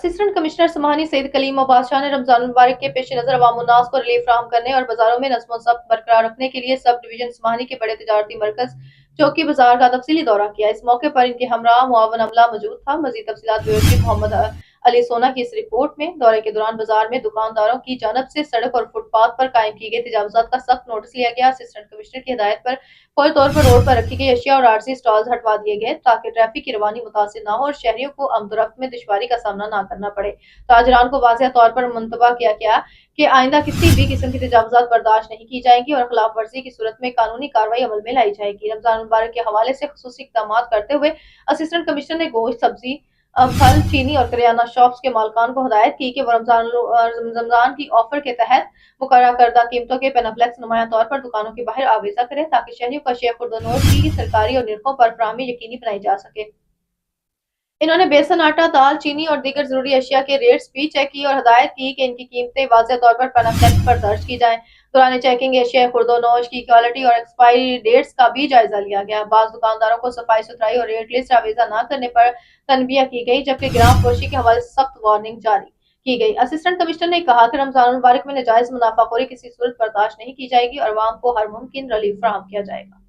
Assistant commissioner سماہانی سعید کلیم عباس نے رمضان المبارک کے پیش نظر عوام الناس کو ریلیف فراہم کرنے اور بازاروں میں نظم و ضبط برقرار رکھنے کے لیے سب ڈویژن سماہانی کے بڑے تجارتی مرکز چوکی بازار کا تفصیلی دورہ کیا۔ اس موقع پر ان کے ہمراہ معاون عملہ موجود تھا۔ مزید تفصیلات بیورو چیف محمد علی سونا کی اس رپورٹ میں۔ دورے کے دوران بازار میں دکانداروں کی جانب سے سڑک اور فٹ پاتھ پر قائم کی گئی تجاوزات کا سخت نوٹس لیا گیا۔ اسسٹنٹ کمشنر کی ہدایت پر فوری طور پر روڈ پر رکھی گئی اشیاء اور عارضی اسٹالز ہٹوا دیے گئے تاکہ ٹریفک کی روانی متاثر نہ ہو اور شہریوں کو آمد و رفت میں دشواری کا سامنا نہ کرنا پڑے۔ تاجران کو واضح طور پر منتبہ کیا گیا کہ آئندہ کسی بھی قسم کی تجاوزات برداشت نہیں کی جائیں گی اور خلاف ورزی کی صورت میں قانونی کارروائی عمل میں لائی جائے گی۔ رمضان المبارک کے حوالے سے خصوصی اقدامات کرتے ہوئے اسسٹنٹ کمشنر نے گوشت، سبزی، پھل، چینی اور کریانہ شاپس کے مالکان کو ہدایت کی کہ وہ رمضان کی آفر کے تحت مقررہ کردہ قیمتوں کے پین فلیکس نمایاں طور پر دکانوں کے باہر آویزاں کریں تاکہ شہریوں کو اشیاء خرد و نوش کی سرکاری اور نرخوں پر فراہمی یقینی بنائی جا سکے۔ انہوں نے بیسن، آٹا، دال، چینی اور دیگر ضروری اشیاء کے ریٹس بھی چیک کیے اور ہدایت کی کہ ان کی قیمتیں واضح طور پر پین فلیکس پر درج کی جائیں۔ دوران چیکنگ اشیاء خرد و نوش کی کوالٹی اور ایکسپائری ڈیٹس کا بھی جائزہ لیا گیا۔ بعض دکانداروں کو صفائی ستھرائی اور ریٹ لسٹ آویزاں نہ کرنے پر تنبیہ کی گئی جبکہ گراں فروشی کے حوالے سے سخت وارننگ جاری کی گئی۔ اسسٹنٹ کمشنر نے کہا کہ رمضان المبارک میں ناجائز منافع خوری کسی صورت برداشت نہیں کی جائے گی اور عوام کو ہر ممکن ریلیف فراہم کیا جائے گا۔